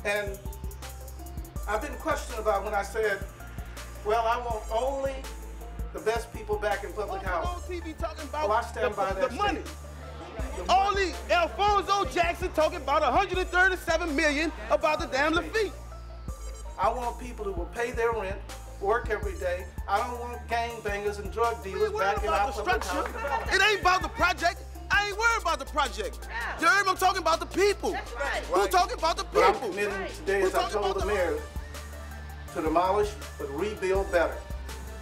And I've been questioned about when I said, well, I want only the best people back in public housing. On TV talking about well, I stand by that the money. The Only Alfonso Jackson talking about 137 million about the damn Lafitte. I want people who will pay their rent, work every day. I don't want gangbangers and drug dealers back in our public housing. It ain't about the project. I ain't worried about the project. You heard me? I'm talking about the people. That's right. Who's talking about the people? But I'm committing today, as I told the mayor, to demolish but rebuild better,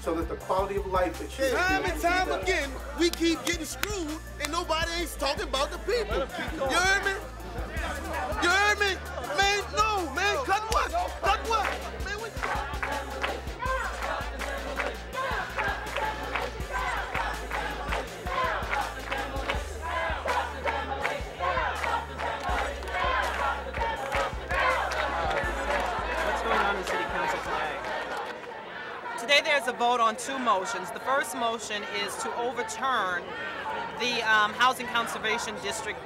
so that the quality of life that you Time and time again, we keep getting screwed, and nobody ain't talking about the people. You heard me? You heard me? Man, no, man, cut what? Cut what? Man, what? What's going on in City Council today? Today there's a vote on two motions. The first motion is to overturn the Housing Conservation District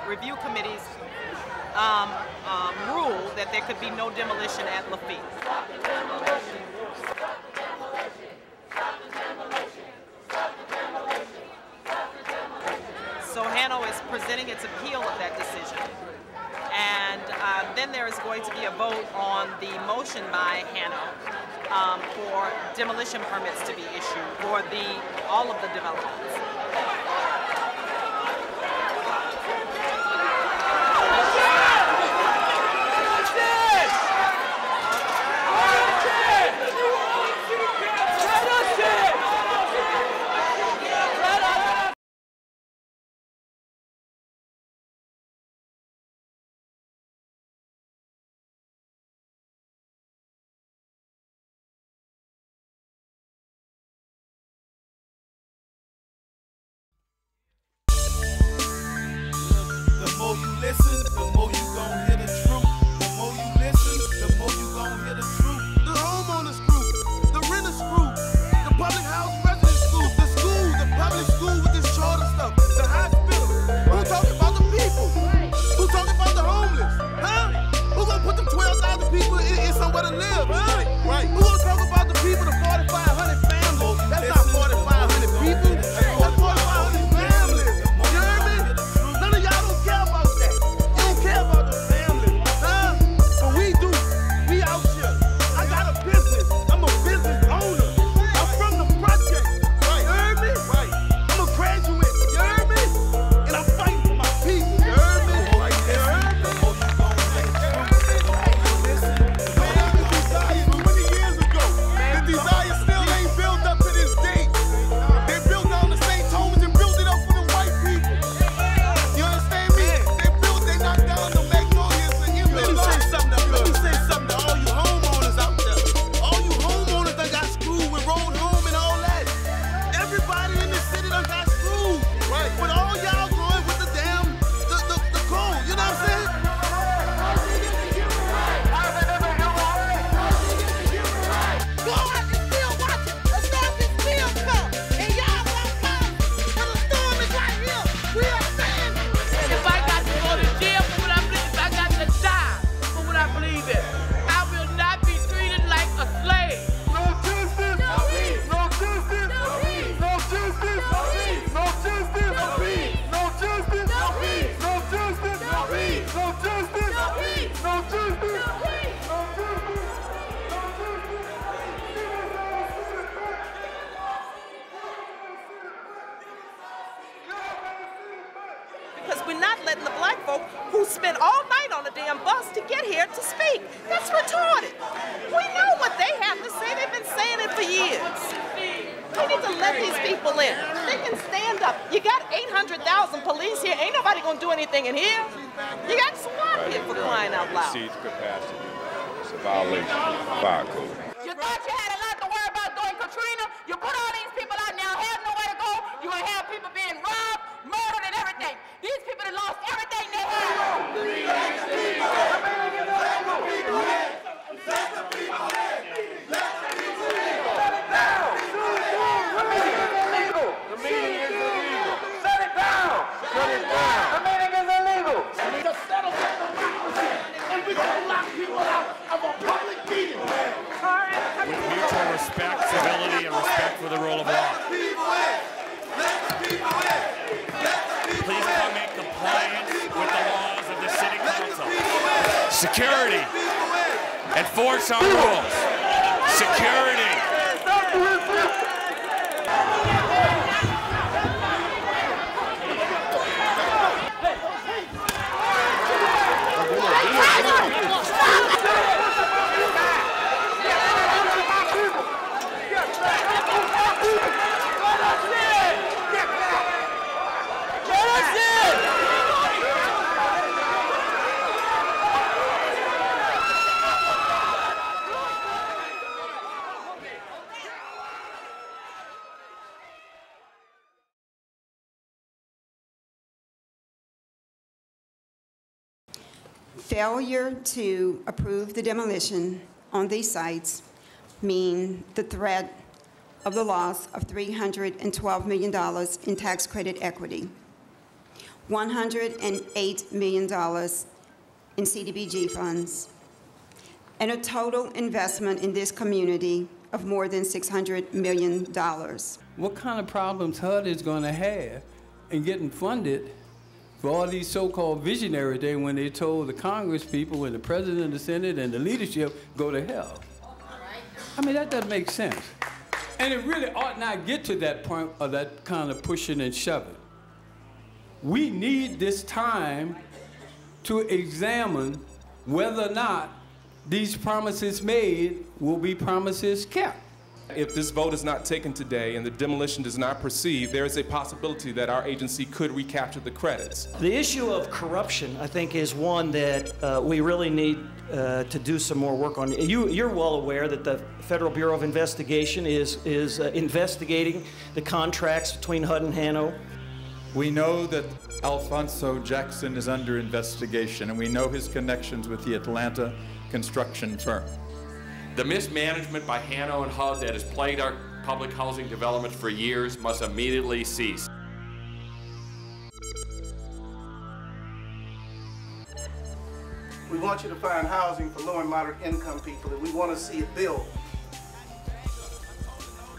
Review Committee's rule that there could be no demolition at Lafitte. So Hano is presenting its appeal of that decision. And then there is going to be a vote on the motion by Hano for demolition permits to be issued for all of the developments. The more you listen, the more you gon' hear the truth. The more you listen, the more you gon' hear the truth. The homeowners group, the renters group, the public house residents group, the schools, the public school with this charter stuff, the hospital. Who talking about the people? Who talking about the homeless? Huh? Who gonna put them 12,000 people in somewhere to live? Huh? Right. Who gonna talk about the people, the 4,500 families? That's not 4,500 people. That's 4,500 families. You heard me? None of y'all don't care about that. You don't care about the families, huh? But we do. We out here. I got a business. I'm a business owner. I'm from the project. Right. You heard me? Right. I'm a graduate. You heard me? And I'm fighting for my people. You heard me? Right. You heard me? Years ago, the desire still ain't built up to this day. They built down the St. Thomas and built it up for the white people. You understand me? They knocked down the Magnolias and let me say something to all you homeowners out there. All you homeowners that got screwed with road home and all that. Everybody in the city done got screwed. Right. But all y'all going with the damn, the code. You know what I'm saying? Go out and still watch it. The storm can still come. And y'all won't come. And the storm is right here. We are standing. If I got to go to jail for what I believe, if I got to die for what I believe in, I will not be treated like a slave. No justice. No peace. No justice. No peace. No justice. No peace. No justice. No peace. No justice. No peace. No justice. No peace. No justice. No peace. No justice. No peace. No justice. Because we're not letting the black folk who spent all night on the damn bus to get here to speak. That's retarded. We know what they have to say. They've been saying it for years. We need to let these people in. They can stand up. You got 800,000 police here. Ain't nobody gonna do anything in here. You got SWAT here for crying out loud. Exceeds capacity. It's a violation of fire code. You thought you had a lot to worry about during Katrina. You put all these people out now, have nowhere to go. You're going to have people being robbed, murdered, and everything. These people that lost everything they Shut it down. The meeting is illegal. We just settled with the 5%, and we don't Security. Enforce our rules. Security. Failure to approve the demolition on these sites mean the threat of the loss of $312 million in tax credit equity, $108 million in CDBG funds, and a total investment in this community of more than $600 million. What kind of problems HUD is going to have in getting funded for all these so-called visionaries there when they told the Congress people and the President, the Senate, and the leadership go to hell? I mean, that doesn't make sense. And it really ought not get to that point of that kind of pushing and shoving. We need this time to examine whether or not these promises made will be promises kept. If this vote is not taken today and the demolition does not proceed, there is a possibility that our agency could recapture the credits. The issue of corruption, I think, is one that we really need to do some more work on. You're well aware that the Federal Bureau of Investigation is investigating the contracts between HUD and Hanno. We know that Alphonso Jackson is under investigation, and we know his connections with the Atlanta construction firm. The mismanagement by Hanno and HUD that has plagued our public housing development for years must immediately cease. We want you to find housing for low and moderate income people, and we want to see it built.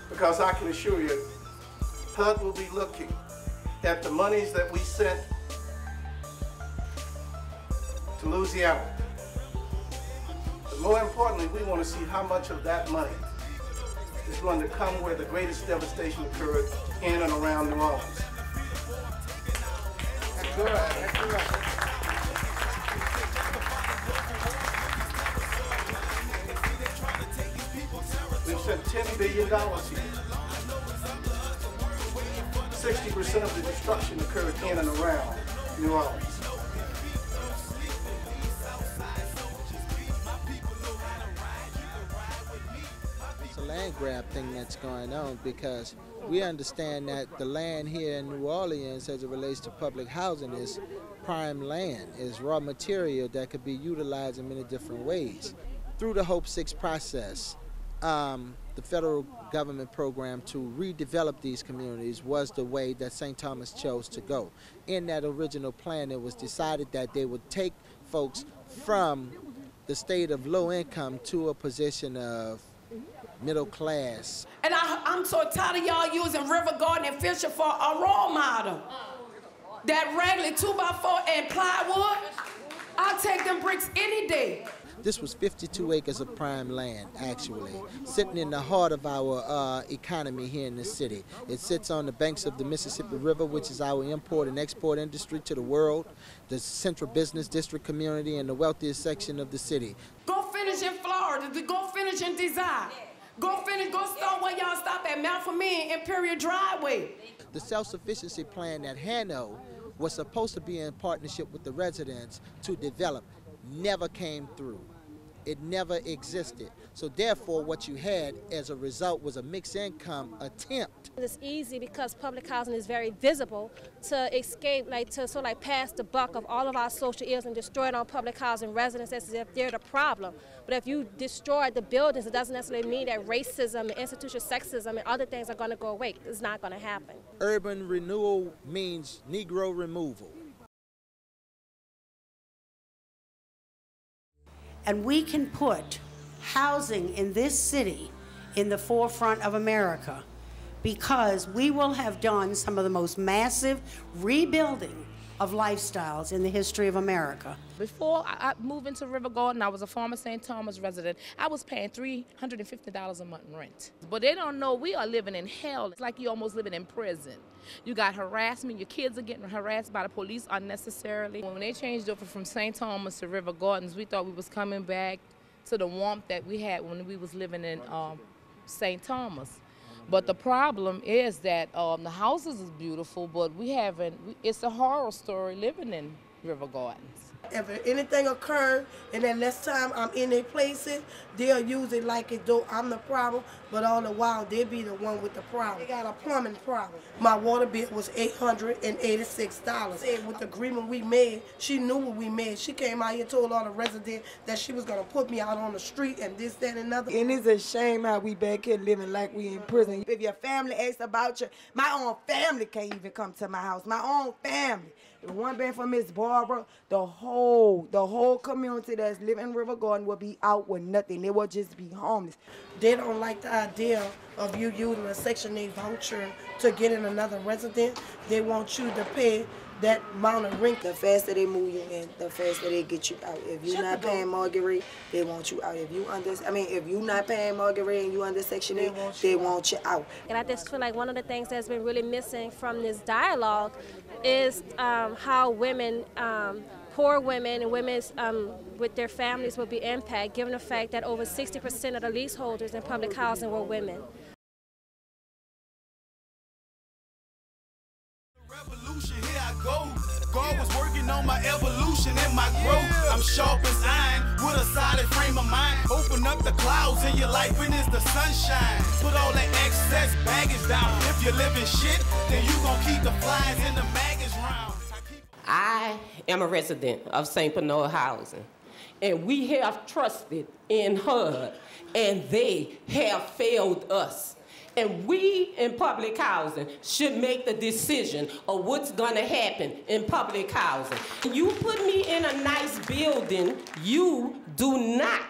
Because I can assure you, HUD will be looking at the monies that we sent to Louisiana. But more importantly, we want to see how much of that money is going to come where the greatest devastation occurred in and around New Orleans. That's good. That's good. We've sent $10 billion here. 60% of the destruction occurred in and around New Orleans. It's a land grab thing that's going on because we understand that the land here in New Orleans as it relates to public housing is prime land, is raw material that could be utilized in many different ways. Through the Hope 6 process, the federal government program to redevelop these communities was the way that St. Thomas chose to go. In that original plan, it was decided that they would take folks from the state of low income to a position of middle class. And I'm so tired of y'all using River Garden and Fisher for a role model. That regular 2x4 and plywood, I'll take them bricks any day. This was 52 acres of prime land, actually, sitting in the heart of our economy here in the city. It sits on the banks of the Mississippi River, which is our import and export industry to the world, the central business district community, and the wealthiest section of the city. Go finish in Florida, go finish in Desire. Go start where y'all stop at Mount Famine, Imperial Driveway. The self-sufficiency plan that Hanno was supposed to be in partnership with the residents to develop never came through. It never existed. So therefore, what you had as a result was a mixed income attempt. It's easy because public housing is very visible to escape, to pass the buck of all of our social ills and destroy it on public housing residents as if they're the problem. But if you destroy the buildings, it doesn't necessarily mean that racism and institutional sexism and other things are going to go away. It's not going to happen. Urban renewal means Negro removal. And we can put housing in this city in the forefront of America because we will have done some of the most massive rebuilding of lifestyles in the history of America. Before I moved into River Garden, I was a former St. Thomas resident. I was paying $350 a month in rent. But they don't know we are living in hell. It's like you're almost living in prison. You got harassment. Your kids are getting harassed by the police unnecessarily. When they changed over from St. Thomas to River Gardens, we thought we was coming back to the warmth that we had when we was living in St. Thomas. But the problem is that the houses is beautiful, but it's a horror story living in River Gardens. If anything occurs and then less time I'm in their places, they'll use it like as though I'm the problem, but all the while they'll be the one with the problem. They got a plumbing problem. My water bill was $886. And with the agreement we made, she knew what we made. She came out here and told all the residents that she was going to put me out on the street and this, that, and another. And it's a shame how we back here living like we in prison. If your family asks about you, my own family can't even come to my house. My own family. If one been for Miss Barbara, the whole community that's living in River Garden will be out with nothing. They will just be homeless. They don't like the idea of you using a Section 8 voucher to get in another resident. They want you to pay that amount of rent. The faster they move you in, the faster they get you out. If you're not paying mortgage rate, they want you out. If you're not paying mortgage rate and you under Section 8, they want you out. And I just feel like one of the things that's been really missing from this dialogue is how women, poor women and women with their families will be impacted, given the fact that over 60% of the leaseholders in public housing were women. Revolution, here I go. God was working on my evolution and my growth. I'm sharp as iron with a solid frame of mind. Open up the clouds in your life when it's the sunshine. Put all that excess baggage down. If you're living shit, then you gon' keep the flies and the maggots round. I am a resident of St. Bernard Housing, and we have trusted in HUD, and they have failed us. And we in public housing should make the decision of what's gonna happen in public housing. You put me in a nice building, you do not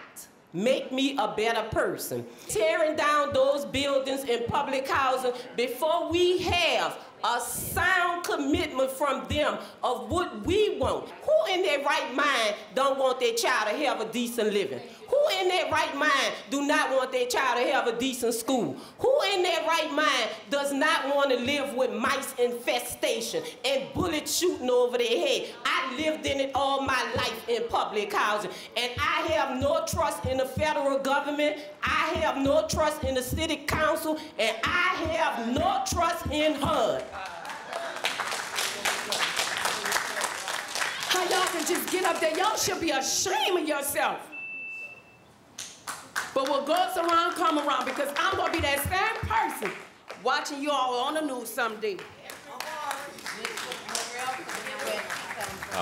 make me a better person. Tearing down those buildings in public housing before we have a sound commitment from them of what we want. Who in their right mind don't want their child to have a decent living? Who in their right mind do not want their child to have a decent school? Who in their right mind does not want to live with mice infestation and bullets shooting over their head? I lived in it all my life in public housing, and I have no trust in the federal government. I have no trust in the city council, and I have no trust in HUD. How y'all can just get up there? Y'all should be ashamed of yourself. But what goes around, come around, because I'm going to be that same person watching you all on the news someday.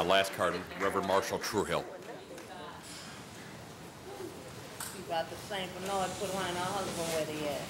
Last card, Reverend Marshall Truehill. You got the St. Bernard put one in our husband where they at.